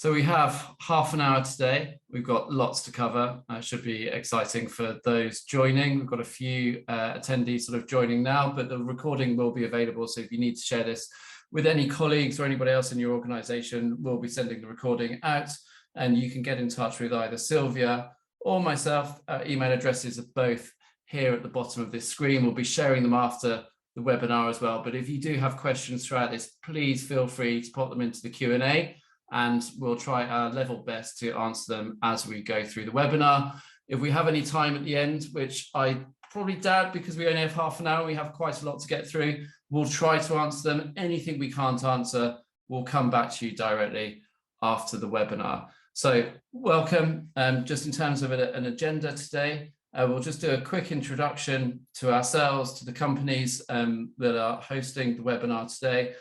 So we have half an hour today. We've got lots to cover. Should be exciting for those joining. We've got a few attendees sort of joining now, but the recording will be available. So if you need to share this with any colleagues or anybody else in your organization, we'll be sending the recording out, and you can get in touch with either Sylvia or myself. Email addresses are both here at the bottom of this screen. We'll be sharing them after the webinar as well. But if you do have questions throughout this, please feel free to pop them into the Q&A. And we'll try our level best to answer them as we go through the webinar. If we have any time at the end, which I probably doubt because we only have half an hour, we have quite a lot to get through, we'll try to answer them. Anything we can't answer, we'll come back to you directly after the webinar. So welcome. Just in terms of an agenda today, we'll just do a quick introduction to ourselves, to the companies that are hosting the webinar today,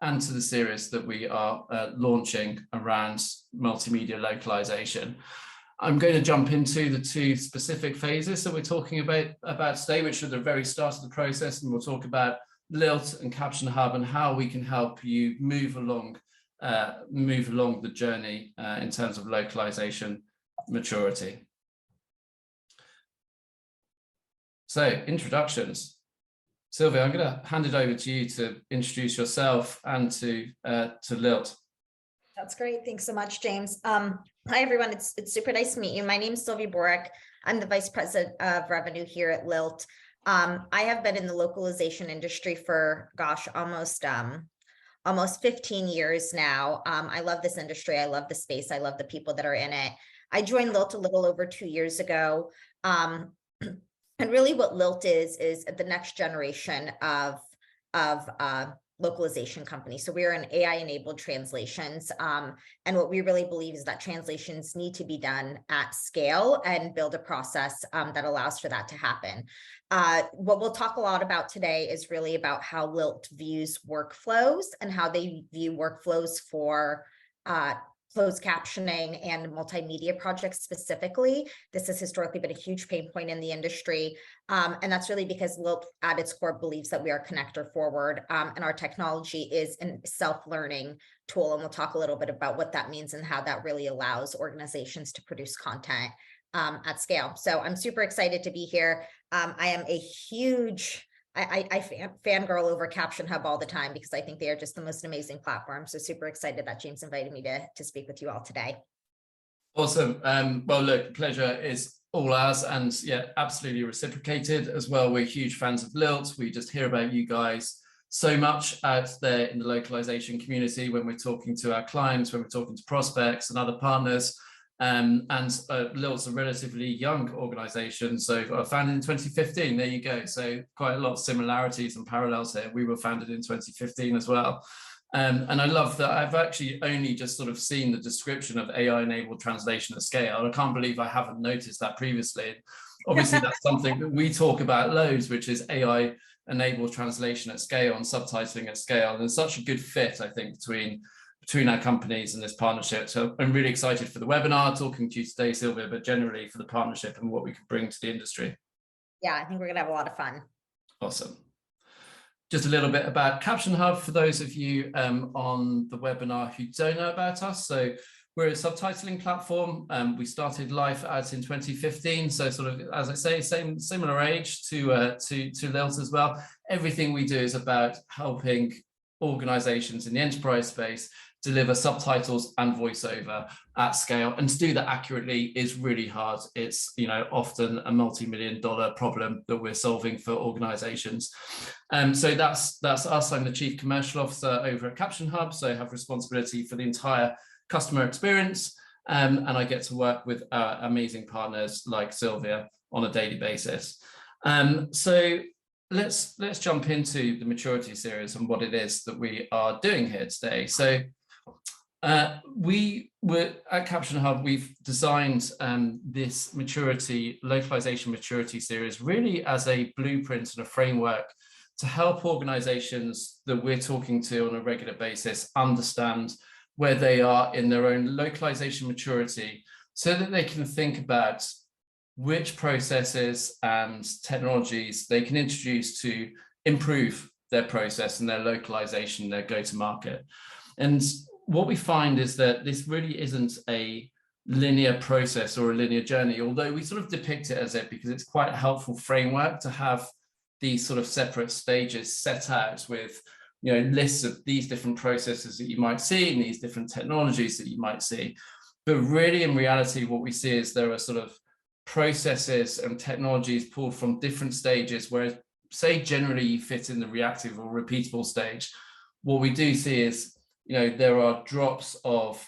and to the series that we are launching around multimedia localization. I'm going to jump into the two specific phases that we're talking about today, which are the very start of the process, and we'll talk about Lilt and CaptionHub and how we can help you move along the journey in terms of localization maturity. So, introductions. Sylvia, I'm going to hand it over to you to introduce yourself and to Lilt. That's great. Thanks so much, James. Hi, everyone. It's super nice to meet you. My name is Sylvia Ananicz. I'm the Vice President of Revenue here at Lilt. I have been in the localization industry for, gosh, almost 15 years now. I love this industry. I love the space. I love the people that are in it. I joined Lilt a little over 2 years ago. And really what Lilt is the next generation of localization company. So we are an AI-enabled translations. And what we really believe is that translations need to be done at scale and build a process that allows for that to happen. What we'll talk a lot about today is really about how Lilt views workflows and how they view workflows for closed captioning and multimedia projects specifically. This has historically been a huge pain point in the industry. And that's really because Lilt at its core believes that we are connector forward, and our technology is a self-learning tool. And we'll talk a little bit about what that means and how that really allows organizations to produce content at scale. So I'm super excited to be here. I am a huge I fangirl over CaptionHub all the time because I think they are just the most amazing platform. So super excited that James invited me to speak with you all today. Awesome. Well, look, pleasure is all ours, and yeah, absolutely reciprocated as well. We're huge fans of Lilt. We just hear about you guys so much out there in the localization community when we're talking to our clients, when we're talking to prospects and other partners. Lilt's a relatively young organization, so founded in 2015. There you go. So quite a lot of similarities and parallels here. We were founded in 2015 as well. And I love that I've actually only just sort of seen the description of AI-enabled translation at scale. I can't believe I haven't noticed that previously. Obviously, that's something that we talk about loads, which is AI-enabled translation at scale and subtitling at scale. And there's such a good fit, I think, between our companies and this partnership. So I'm really excited for the webinar, talking to you today, Sylvia, but generally for the partnership and what we can bring to the industry. Yeah, I think we're gonna have a lot of fun. Awesome. Just a little bit about CaptionHub for those of you on the webinar who don't know about us. So we're a subtitling platform. We started life out in 2015. So sort of, as I say, similar age to Lilt as well. Everything we do is about helping organizations in the enterprise space deliver subtitles and voiceover at scale, and to do that accurately is really hard. It's, you know, often a multi-million-dollar problem that we're solving for organizations. So that's us. I'm the Chief Commercial Officer over at CaptionHub, so I have responsibility for the entire customer experience, and I get to work with amazing partners like Sylvia on a daily basis. So let's jump into the maturity series and what it is that we are doing here today. So we were at CaptionHub, we've designed this localization maturity series really as a blueprint and a framework to help organizations that we're talking to on a regular basis understand where they are in their own localization maturity, so that they can think about which processes and technologies they can introduce to improve their process and their localization, their go-to-market. And what we find is that this really isn't a linear process or a linear journey, although we sort of depict it as it because it's quite a helpful framework to have these sort of separate stages set out with, you know, lists of these different processes that you might see and these different technologies that you might see. But really, in reality, what we see is there are sort of processes and technologies pulled from different stages, whereas, say, generally you fit in the reactive or repeatable stage. What we do see is, you know, there are drops of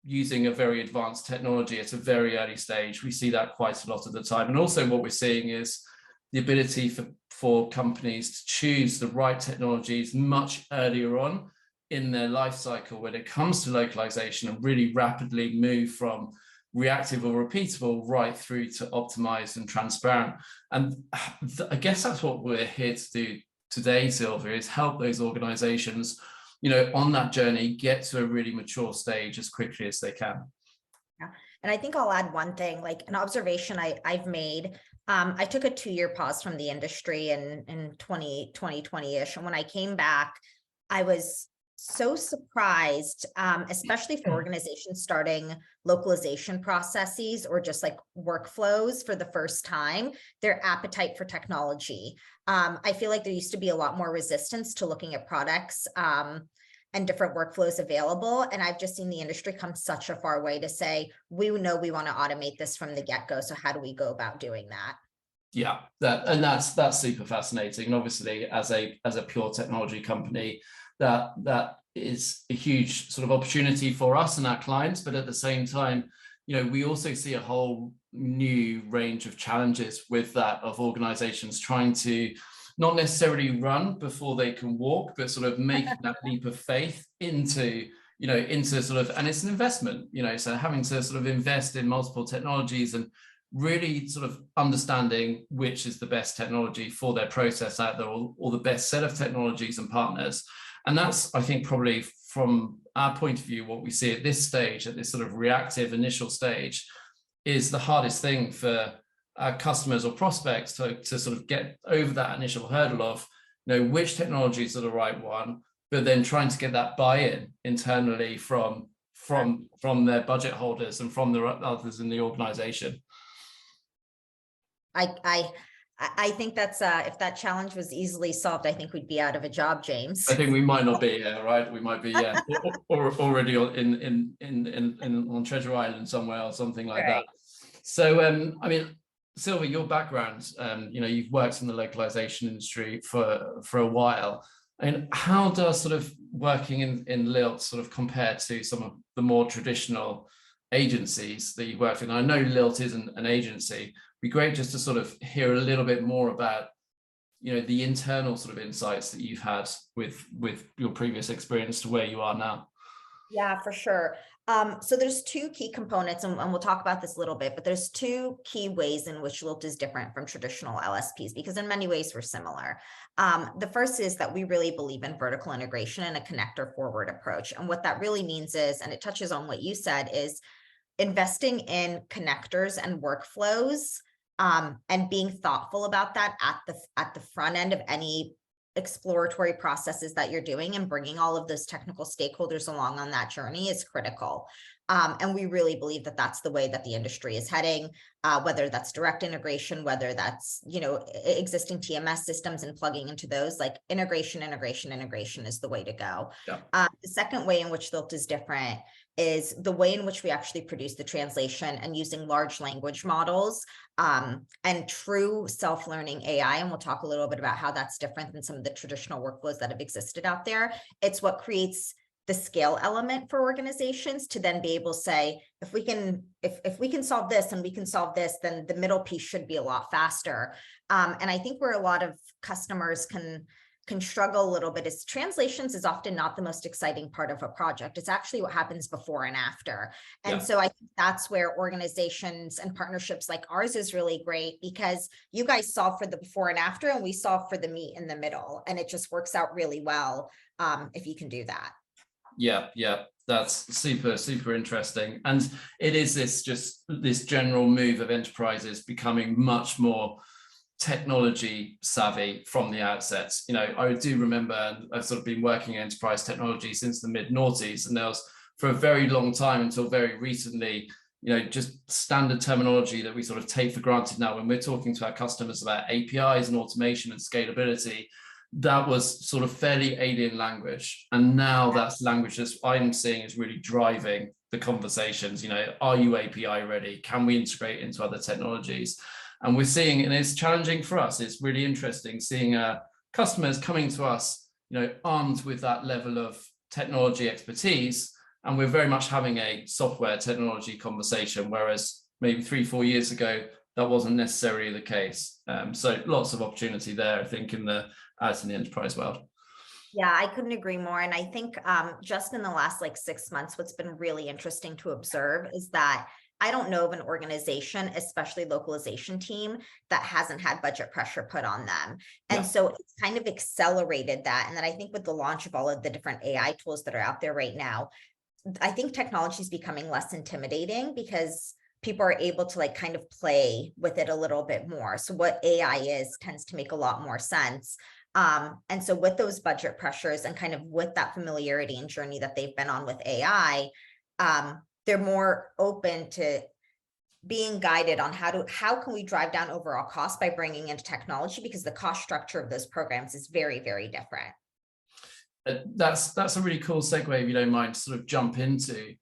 using a very advanced technology at a very early stage. We see that quite a lot of the time. And also what we're seeing is the ability for companies to choose the right technologies much earlier on in their life cycle when it comes to localization, and really rapidly move from reactive or repeatable right through to optimized and transparent. And I guess that's what we're here to do today, Sylvia, is help those organizations, you know, on that journey, get to a really mature stage as quickly as they can. Yeah. And I think I'll add one thing, like an observation I've made. I took a 2-year pause from the industry in 2020-ish. And when I came back, I was so surprised, especially for organizations starting localization processes or just like workflows for the first time, their appetite for technology. I feel like there used to be a lot more resistance to looking at products and different workflows available. And I've just seen the industry come such a far way to say, we know we want to automate this from the get-go. So how do we go about doing that? Yeah, that's super fascinating. And obviously, as a pure technology company, that is a huge sort of opportunity for us and our clients. But at the same time, you know, we also see a whole new range of challenges with that, of organizations trying to not necessarily run before they can walk, but sort of make that leap of faith into, you know, into sort of, and it's an investment, you know, so having to sort of invest in multiple technologies and really sort of understanding which is the best technology for their process out there, or the best set of technologies and partners. And that's, I think, probably from our point of view, what we see at this stage, at this sort of reactive initial stage, is the hardest thing for our customers or prospects to sort of get over that initial hurdle of, you know, which technologies are the right one, but then trying to get that buy-in internally from their budget holders and from the others in the organization. I think that's if that challenge was easily solved, I think we'd be out of a job, James. I think we might not be here, right? We might be or already on Treasure Island somewhere or something like that. So I mean, Sylvia, your background, you know, you've worked in the localization industry for a while. And how does sort of working in Lilt sort of compare to some of the more traditional agencies that you've worked in? I know Lilt isn't an agency. It'd be great just to sort of hear a little bit more about, you know, the internal sort of insights that you've had with your previous experience to where you are now. Yeah, for sure. So there's 2 key components, and we'll talk about this a little bit, but there's 2 key ways in which Lilt is different from traditional LSPs, because in many ways we're similar. The first is that we really believe in vertical integration and a connector forward approach. And what that really means is, and it touches on what you said, is investing in connectors and workflows, and being thoughtful about that at the front end of any exploratory processes that you're doing, and bringing all of those technical stakeholders along on that journey is critical. And we really believe that that's the way that the industry is heading, whether that's direct integration, whether that's, you know, existing TMS systems and plugging into those, like integration is the way to go. Yeah. The second way in which Lilt is different is the way in which we actually produce the translation, and using large language models and true self-learning AI. And we'll talk a little bit about how that's different than some of the traditional workflows that have existed out there. It's what creates the scale element for organizations to then be able to say, if we can solve this and we can solve this, then the middle piece should be a lot faster. And I think where a lot of customers can struggle a little bit is translations is often not the most exciting part of a project. It's actually what happens before and after. And so I think that's where organizations and partnerships like ours is really great, because you guys solve for the before and after, and we solve for the meat in the middle. And it just works out really well if you can do that. Yeah, that's super interesting. And it is this general move of enterprises becoming much more technology savvy from the outset. You know, I do remember, I've sort of been working in enterprise technology since the mid-noughties, and there was for a very long time until very recently, just standard terminology that we sort of take for granted now when we're talking to our customers about APIs and automation and scalability. That was sort of fairly alien language. And now that's language that I'm seeing is really driving the conversations. Are you API ready? Can we integrate into other technologies? And we're seeing, and it's challenging for us, it's really interesting seeing customers coming to us, armed with that level of technology expertise. And we're very much having a software technology conversation, whereas maybe 3-4 years ago, that wasn't necessarily the case. So lots of opportunity there, I think, in the enterprise world. Yeah, I couldn't agree more. And I think just in the last 6 months, what's been really interesting to observe is that I don't know of an organization, especially localization team, that hasn't had budget pressure put on them. And so it's kind of accelerated that. And then I think with the launch of all of the different AI tools that are out there right now, I think technology is becoming less intimidating because people are able to kind of play with it a little bit more. So what AI is tends to make a lot more sense. And so with those budget pressures and kind of with that familiarity and journey that they've been on with AI, they're more open to being guided on how can we drive down overall cost by bringing in technology, because the cost structure of those programs is very, very different. That's a really cool segue, if you don't mind, to sort of jump into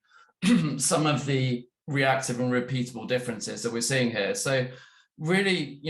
some of the reactive and repeatable differences that we're seeing here. So really,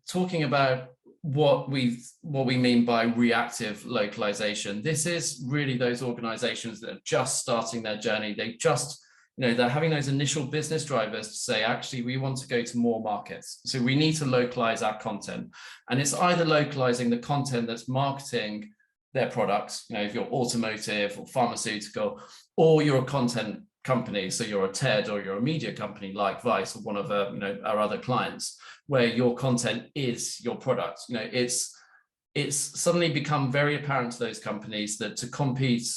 talking about what we mean by reactive localization, this is really those organizations that are just starting their journey. They just, they're having those initial business drivers to say, actually, we want to go to more markets. So we need to localize our content. And it's either localizing the content that's marketing their products, if you're automotive or pharmaceutical, or you're a content company, so you're a TED or you're a media company like Vice or one of our other clients, where your content is your product. It's suddenly become very apparent to those companies that to compete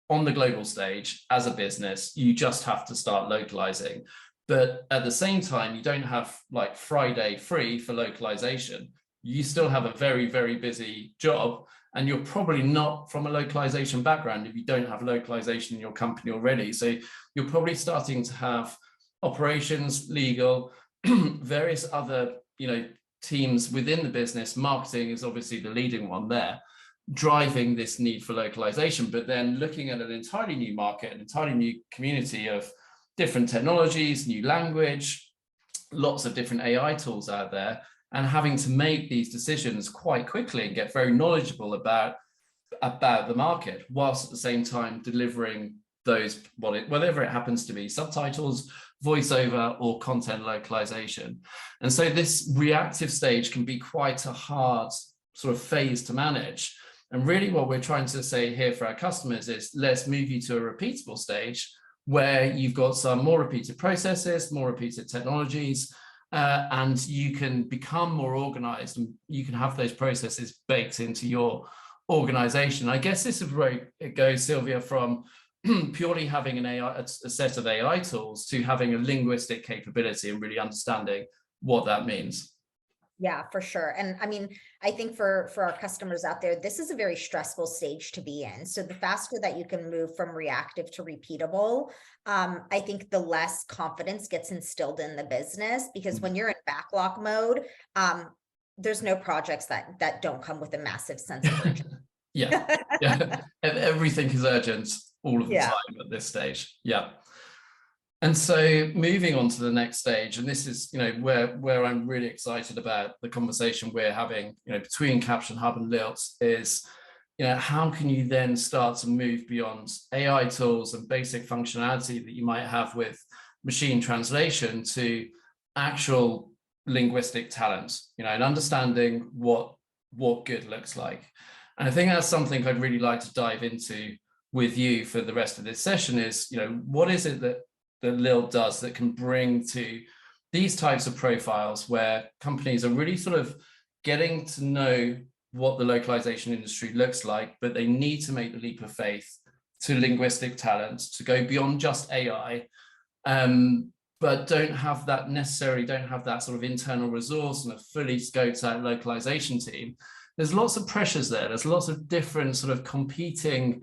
on the global stage as a business, you just have to start localizing. But at the same time, you don't have Friday free for localization. You still have a very, very busy job. And you're probably not from a localization background if you don't have localization in your company already. So you're probably starting to have operations, legal, various other, teams within the business. Marketing is obviously the leading one there, driving this need for localization, but then looking at an entirely new market, an entirely new community of different technologies, new language, lots of different AI tools out there, and having to make these decisions quite quickly and get very knowledgeable about the market, whilst at the same time delivering those, whatever it happens to be, subtitles, voiceover, or content localization. And so this reactive stage can be quite a hard sort of phase to manage. And really what we're trying to say here for our customers is, let's move you to a repeatable stage where you've got some more repeated processes, more repeated technologies, and you can become more organized and you can have those processes baked into your organization. I guess this is where it goes, Sylvia, from purely having a set of AI tools to having a linguistic capability and really understanding what that means. Yeah, for sure. And I mean, I think for our customers out there, this is a very stressful stage to be in. So the faster that you can move from reactive to repeatable, I think the less confidence gets instilled in the business, because when you're in backlog mode, there's no projects that don't come with a massive sense of urgency. Yeah. Everything is urgent all of the time at this stage. Yeah. And so moving on to the next stage, and this is, where I'm really excited about the conversation we're having, between CaptionHub and Lilt, is, how can you then start to move beyond AI tools and basic functionality that you might have with machine translation to actual linguistic talent, and understanding what good looks like. And I think that's something I'd really like to dive into with you for the rest of this session is, what is it that Lilt does that can bring to these types of profiles where companies are really sort of getting to know what the localization industry looks like, but they need to make the leap of faith to linguistic talent to go beyond just AI, but don't have that sort of internal resource and a fully scoped out localization team. There's lots of pressures there. There's lots of different sort of competing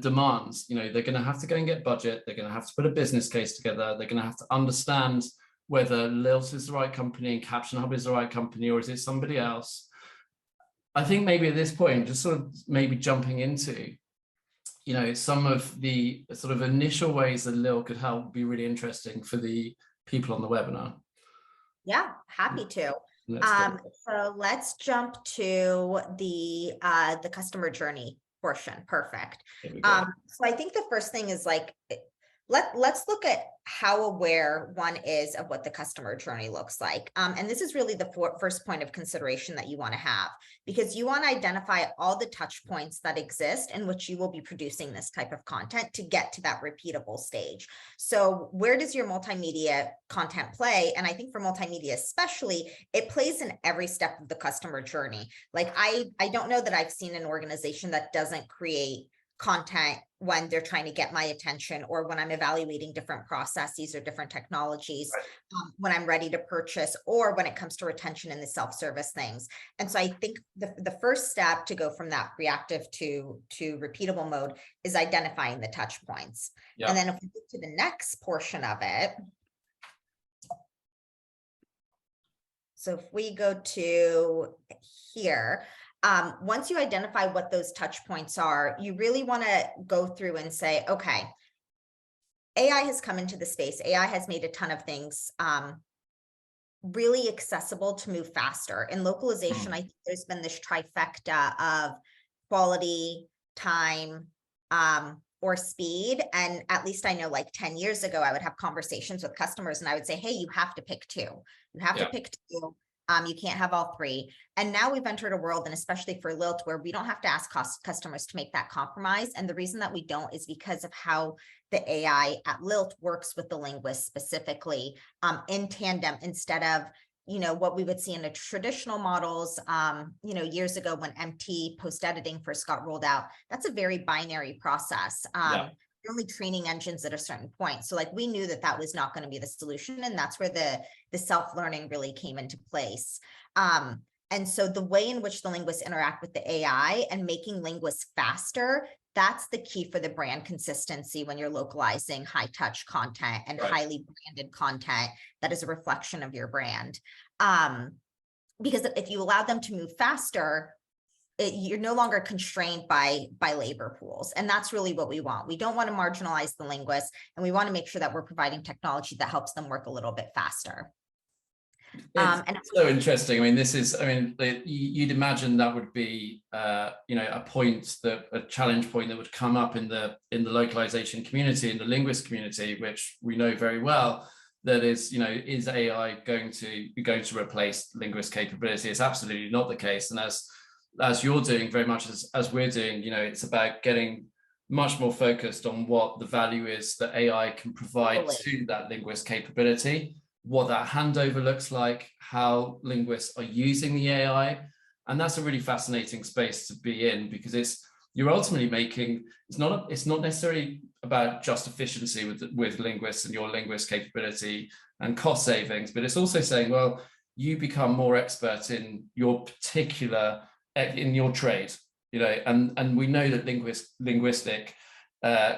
demands. You know, they're going to have to go and get budget. They're going to have to put a business case together. They're going to have to understand whether Lilt is the right company and CaptionHub is the right company, or is it somebody else. I think maybe at this point, just sort of maybe jumping into, you know, some of the sort of initial ways that Lilt could help would be really interesting for the people on the webinar. Yeah, happy to. So let's jump to the customer journey portion. Perfect. So I think the first thing is like, let's look at how aware one is of what the customer journey looks like. And this is really the first point of consideration that you want to have, because you want to identify all the touch points that exist in which you will be producing this type of content to get to that repeatable stage. So where does your multimedia content play? And I think for multimedia especially, it plays in every step of the customer journey. Like I don't know that I've seen an organization that doesn't create content when they're trying to get my attention, or when I'm evaluating different processes or different technologies, when I'm ready to purchase, or when it comes to retention and the self-service things. And so I think the first step to go from that reactive to repeatable mode is identifying the touch points. And then if we get to the next portion of it, so if we go to here, once you identify what those touch points are, you really want to go through and say, okay, AI has come into the space. AI has made a ton of things really accessible to move faster. In localization, I think there's been this trifecta of quality, time, or speed. And at least I know, like 10 years ago, I would have conversations with customers and I would say, hey, you have to pick two. You have to pick two. You can't have all three. And now we've entered a world, and especially for Lilt, where we don't have to ask customers to make that compromise. And the reason that we don't is because of how the AI at Lilt works with the linguist specifically, in tandem, instead of, you know, what we would see in the traditional models, you know, years ago when MT post-editing first got rolled out. That's a very binary process. You're only training engines at a certain point. So like, we knew that that was not going to be the solution. And that's where the self-learning really came into place. And so the way in which the linguists interact with the AI and making linguists faster, that's the key for the brand consistency when you're localizing high touch content and highly branded content that is a reflection of your brand. Because if you allow them to move faster, you're no longer constrained by labor pools. And that's really what we want. We don't want to marginalize the linguists, and we want to make sure that we're providing technology that helps them work a little bit faster. It's so interesting. I mean, this is, I mean, you'd imagine that would be, you know, a challenge point that would come up in the localization community, in the linguist community, which we know very well. That is, you know, is AI going to replace linguist capability? It's absolutely not the case. And as you're doing, very much as we're doing, you know, it's about getting much more focused on what the value is that AI can provide to that linguist capability, what that handover looks like, how linguists are using the AI. And that's a really fascinating space to be in, because you're ultimately making, it's not necessarily about just efficiency with linguists and your linguist capability and cost savings, but it's also saying, well, you become more expert in your particular, in your trade, you know, and we know that linguistic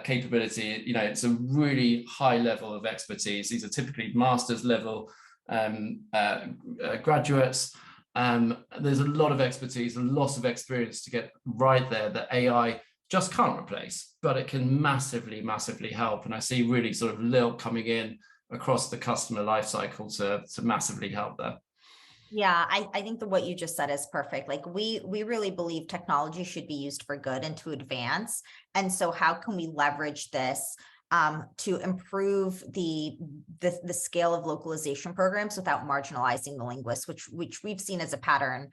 capability, you know, it's a really high level of expertise. These are typically master's level graduates. There's a lot of expertise, a lot of experience to get right there that AI just can't replace, but it can massively, massively help. And I see really sort of Lilt coming in across the customer lifecycle to massively help there. Yeah, I think that what you just said is perfect. Like we really believe technology should be used for good and to advance. And so how can we leverage this to improve the scale of localization programs without marginalizing the linguists, which we've seen as a pattern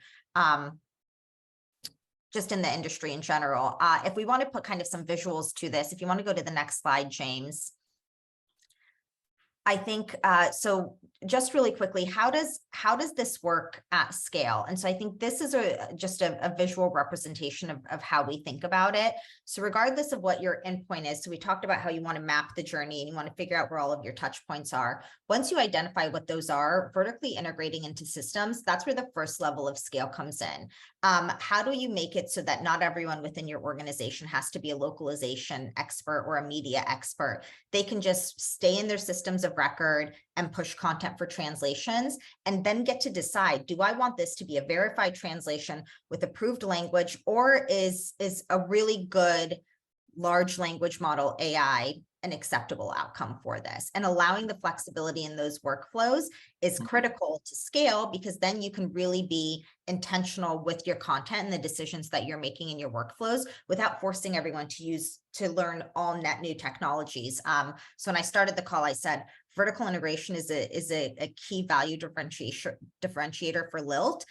just in the industry in general. If we want to put kind of some visuals to this, if you want to go to the next slide, James. I think, so just really quickly, how does this work at scale? And so I think this is just a visual representation of how we think about it. So regardless of what your endpoint is, so we talked about how you want to map the journey and you want to figure out where all of your touch points are. Once you identify what those are, vertically integrating into systems, that's where the first level of scale comes in. How do you make it so that not everyone within your organization has to be a localization expert or a media expert? They can just stay in their systems of record and push content for translations, and then get to decide, do I want this to be a verified translation with approved language, or is a really good large language model AI an acceptable outcome for this? And allowing the flexibility in those workflows is critical to scale, because then you can really be intentional with your content and the decisions that you're making in your workflows without forcing everyone to learn all net new technologies. So when I started the call, I said vertical integration is a key value differentiator for Lilt.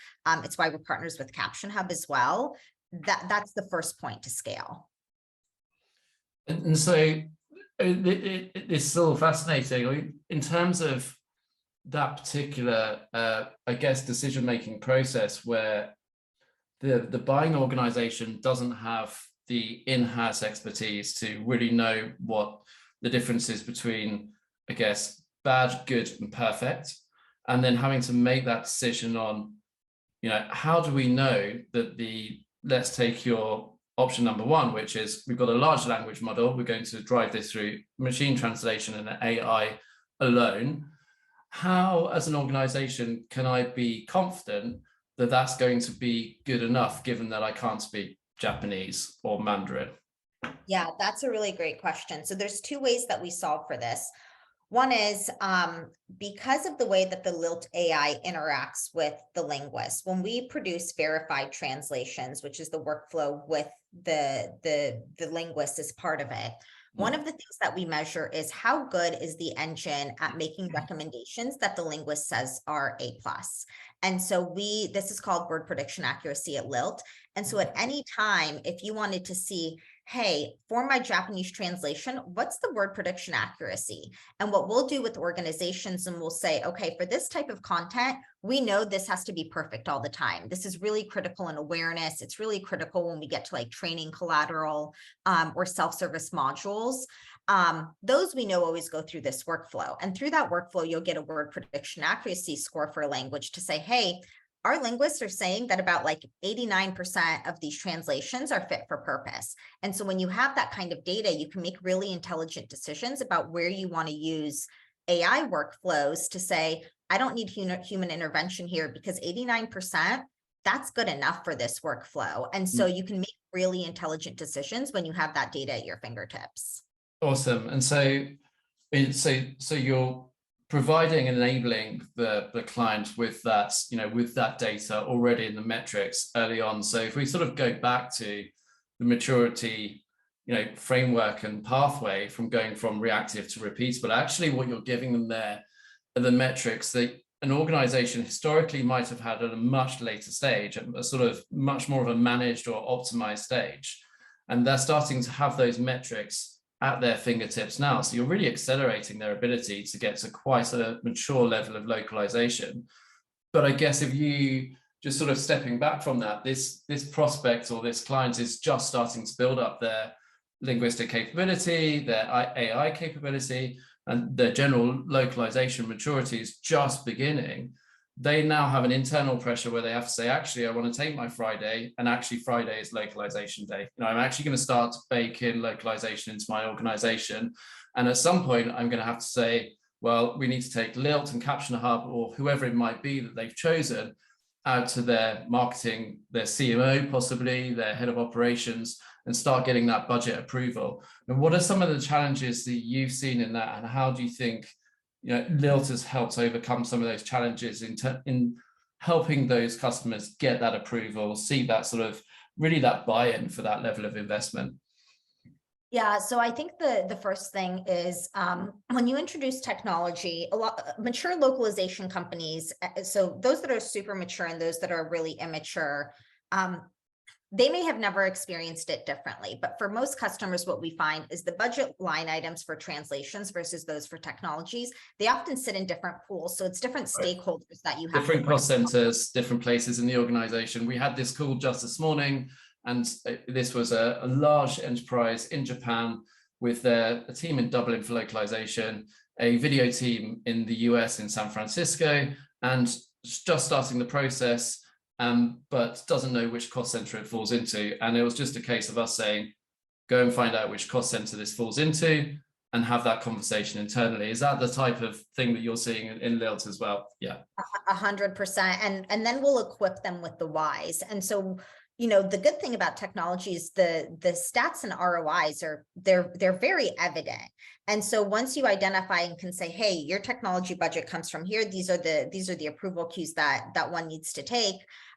It's why we're partners with CaptionHub as well. That's the first point to scale. And so it's still fascinating in terms of that particular, I guess, decision-making process where the buying organization doesn't have the in-house expertise to really know what the difference is between, I guess, bad, good, and perfect, and then having to make that decision on, how do we know that let's take your option number one, which is we've got a large language model, we're going to drive this through machine translation and AI alone. How, as an organization, can I be confident that that's going to be good enough, given that I can't speak Japanese or Mandarin? Yeah, that's a really great question. So there's two ways that we solve for this. One is because of the way that the Lilt AI interacts with the linguist. When we produce verified translations, which is the workflow with the linguist as part of it, one of the things that we measure is how good is the engine at making recommendations that the linguist says are A+. And so this is called word prediction accuracy at Lilt. And so at any time, if you wanted to see, hey, for my Japanese translation, what's the word prediction accuracy? And what we'll do with organizations, and we'll say, okay, for this type of content, we know this has to be perfect all the time. This is really critical in awareness. It's really critical when we get to like training collateral or self-service modules. Those we know always go through this workflow. And through that workflow, you'll get a word prediction accuracy score for a language to say, hey, our linguists are saying that about like 89% of these translations are fit for purpose. And so when you have that kind of data, you can make really intelligent decisions about where you want to use AI workflows to say, I don't need human intervention here, because 89%, that's good enough for this workflow. And so you can make really intelligent decisions when you have that data at your fingertips. Awesome. And so you're providing and enabling the client with that, with that data already in the metrics early on. So if we sort of go back to the maturity, framework and pathway from going from reactive to repeatable, actually what you're giving them there are the metrics that an organization historically might have had at a much later stage, a sort of much more of a managed or optimized stage. And they're starting to have those metrics at their fingertips now. So you're really accelerating their ability to get to quite a mature level of localization. But I guess if you just sort of stepping back from that, this prospect or this client is just starting to build up their linguistic capability, their AI capability, and their general localization maturity is just beginning. They now have an internal pressure where they have to say, actually, I want to take my Friday, and actually Friday is localization day. I'm actually going to start to bake in localization into my organization. And at some point, I'm going to have to say, well, we need to take Lilt and CaptionHub or whoever it might be that they've chosen out to their marketing, their CMO, possibly their head of operations, and start getting that budget approval. And what are some of the challenges that you've seen in that? And how do you think Lilt has helped overcome some of those challenges in helping those customers get that approval, see that sort of really that buy-in for that level of investment? Yeah, so I think the first thing is when you introduce technology, mature localization companies, so those that are super mature and those that are really immature, they may have never experienced it differently, but for most customers, what we find is the budget line items for translations versus those for technologies, they often sit in different pools. So it's different stakeholders that you have. Different cost centers, different places in the organization. We had this call just this morning, and this was a large enterprise in Japan with a team in Dublin for localization, a video team in the US in San Francisco, and just starting the process, but doesn't know which cost center it falls into. And it was just a case of us saying, go and find out which cost center this falls into and have that conversation internally. Is that the type of thing that you're seeing in Lilt as well? Yeah. 100%. And then we'll equip them with the whys. And so, you know, the good thing about technology is the stats and ROIs they're very evident. And so once you identify and can say, hey, your technology budget comes from here, these are the approval cues that one needs to take.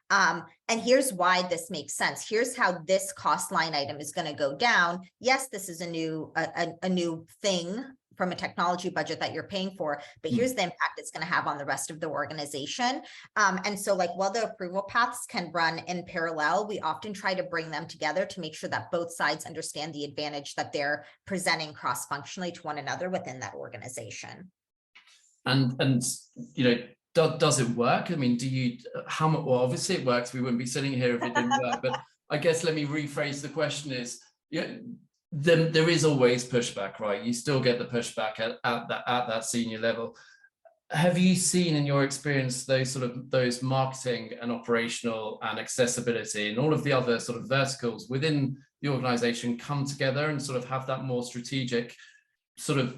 And here's why this makes sense. Here's how this cost line item is going to go down. Yes, this is a new thing from a technology budget that you're paying for, but here's the impact it's going to have on the rest of the organization. And so like while the approval paths can run in parallel, we often try to bring them together to make sure that both sides understand the advantage that they're presenting cross-functionally to one another within that organization. And you know, does it work? I mean, how much? Well, obviously it works. We wouldn't be sitting here if it didn't work. But I guess let me rephrase the question is, then there is always pushback, right? You still get the pushback at that senior level. Have you seen in your experience those marketing and operational and accessibility and all of the other sort of verticals within the organization come together and sort of have that more strategic sort of,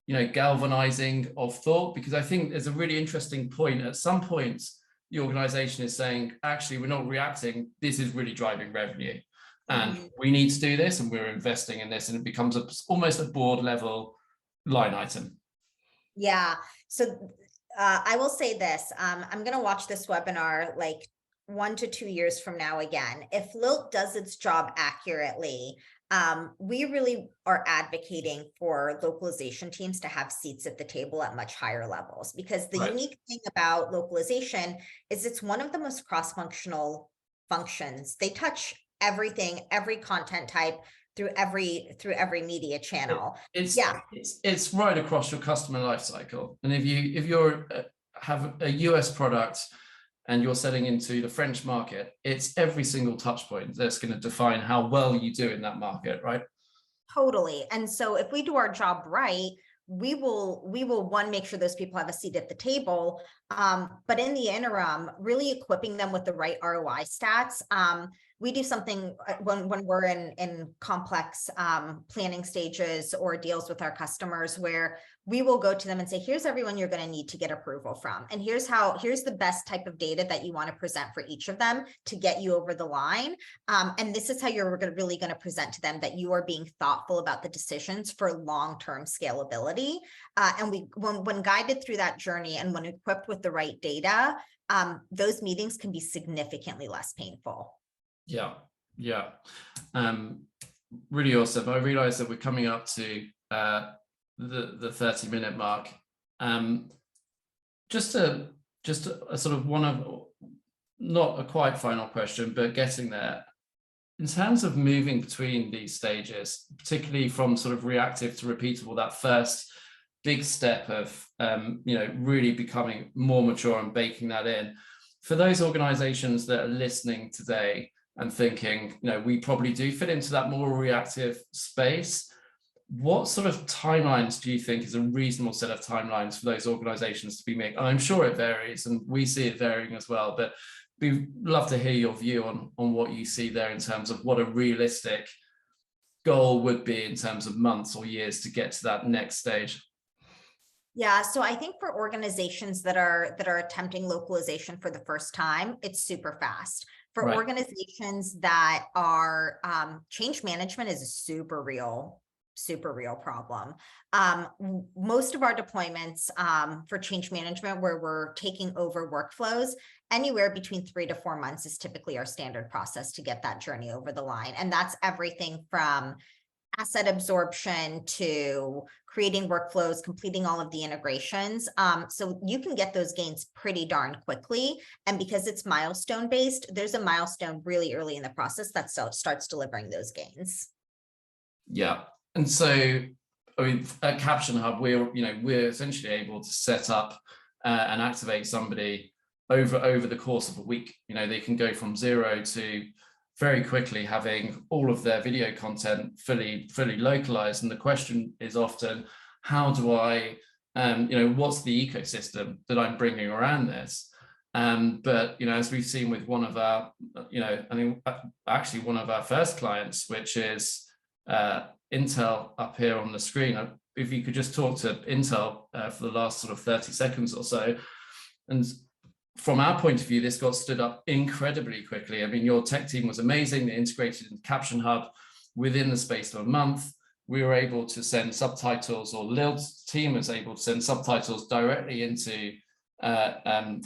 you know, galvanizing of thought? Because I think there's a really interesting point. At some points, the organization is saying, actually, we're not reacting. This is really driving revenue. And we need to do this, and we're investing in this. And it becomes almost a board level line item. Yeah. So I will say this. I'm going to watch this webinar like 1 to 2 years from now again. If Lilt does its job accurately, we really are advocating for localization teams to have seats at the table at much higher levels, because the unique thing about localization is it's one of the most cross-functional functions. They touch everything, every content type through every media channel. It's right across your customer lifecycle. And if you have a US product and you're selling into the French market, it's every single touch point that's going to define how well you do in that market, right? Totally. And so if we do our job right, we will one, make sure those people have a seat at the table. But in the interim, really equipping them with the right ROI stats. We do something when we're in complex planning stages or deals with our customers, where we will go to them and say, here's everyone you're going to need to get approval from. And here's the best type of data that you want to present for each of them to get you over the line. And this is how you're really going to present to them that you are being thoughtful about the decisions for long-term scalability. And when guided through that journey and when equipped with the right data, those meetings can be significantly less painful. Yeah. Really awesome. I realize that we're coming up to the 30-minute mark. Just a sort of one of, not a quite final question, but getting there. In terms of moving between these stages, particularly from sort of reactive to repeatable, that first big step of really becoming more mature and baking that in, for those organizations that are listening today and thinking, we probably do fit into that more reactive space, what sort of timelines do you think is a reasonable set of timelines for those organizations to be making? I'm sure it varies, and we see it varying as well, but we'd love to hear your view on what you see there in terms of what a realistic goal would be in terms of months or years to get to that next stage. Yeah, so I think for organizations that are attempting localization for the first time, it's super fast. For organizations that are change management is a super real problem. Most of our deployments for change management, where we're taking over workflows, anywhere between 3 to 4 months is typically our standard process to get that journey over the line. And that's everything from asset absorption to creating workflows, completing all of the integrations. So you can get those gains pretty darn quickly. And because it's milestone based, there's a milestone really early in the process that starts delivering those gains. Yeah. And so, I mean, at CaptionHub, we're essentially able to set up and activate somebody over the course of a week. They can go from 0 to very quickly having all of their video content fully localized. And the question is often, how do I, what's the ecosystem that I'm bringing around this? But as we've seen with one of our, I think actually one of our first clients, which is Intel up here on the screen. If you could just talk to Intel for the last sort of 30 seconds or so. And from our point of view, this got stood up incredibly quickly. I mean, your tech team was amazing. They integrated into CaptionHub within the space of a month. We were able to send subtitles, or Lilt's team was able to send subtitles directly into, from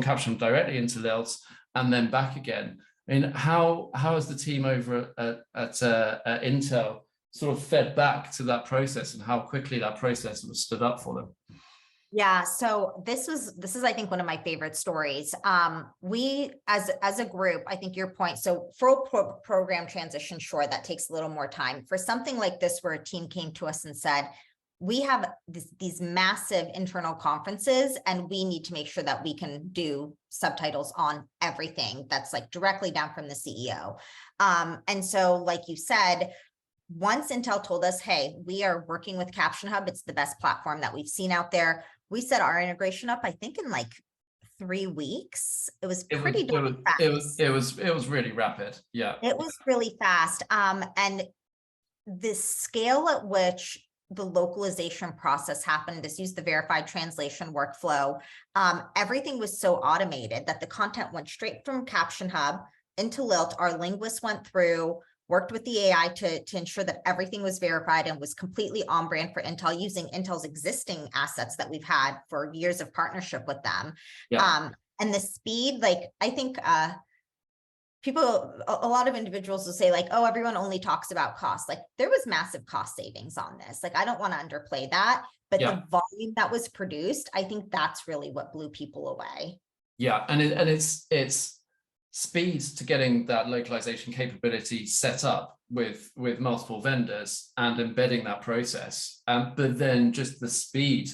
Caption directly into Lilt and then back again. I mean, how has the team over at Intel sort of fed back to that process, and how quickly that process was stood up for them? Yeah, so this is I think one of my favorite stories. We as a group, I think your point, so full program transition, sure, that takes a little more time. For something like this, where a team came to us and said, we have these massive internal conferences and we need to make sure that we can do subtitles on everything that's like directly down from the CEO. And so, like you said, once Intel told us, hey, we are working with CaptionHub, it's the best platform that we've seen out there. We set our integration up, I think, in like 3 weeks. It was pretty fast. It was really rapid. Yeah. It was really fast. And the scale at which the localization process happened, this used the verified translation workflow. Everything was so automated that the content went straight from CaptionHub into Lilt. Our linguists went through, worked with the AI to ensure that everything was verified and was completely on brand for Intel, using Intel's existing assets that we've had for years of partnership with them. Yeah. And the speed, like, I think a lot of individuals will say like, oh, everyone only talks about cost. Like, there was massive cost savings on this. Like, I don't want to underplay that, but the volume that was produced, I think that's really what blew people away. Yeah, and it's speed to getting that localization capability set up with multiple vendors and embedding that process. But then just the speed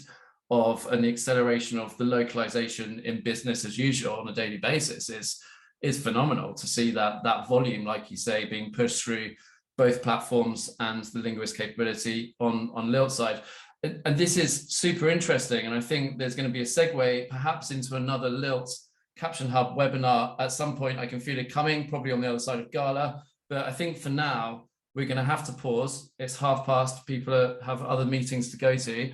of an acceleration of the localization in business as usual on a daily basis is phenomenal. To see that volume, like you say, being pushed through both platforms and the linguist capability on Lilt's side. And this is super interesting. And I think there's going to be a segue perhaps into another Lilt CaptionHub webinar at some point. I can feel it coming, probably on the other side of Gala. But I think for now, we're going to have to pause. It's past. People have other meetings to go to.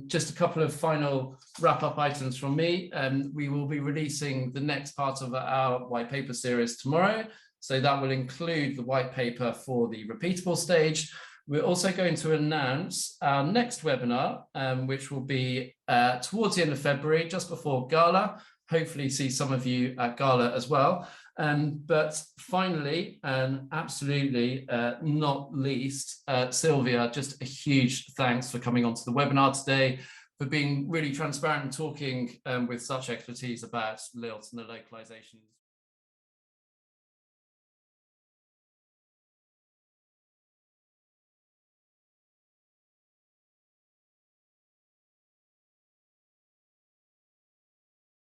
Just a couple of final wrap-up items from me. We will be releasing the next part of our white paper series tomorrow. So that will include the white paper for the repeatable stage. We're also going to announce our next webinar, which will be towards the end of February, just before Gala. Hopefully see some of you at Gala as well. But finally, and absolutely not least, Sylvia, just a huge thanks for coming onto the webinar today, for being really transparent and talking with such expertise about Lilt and the localization.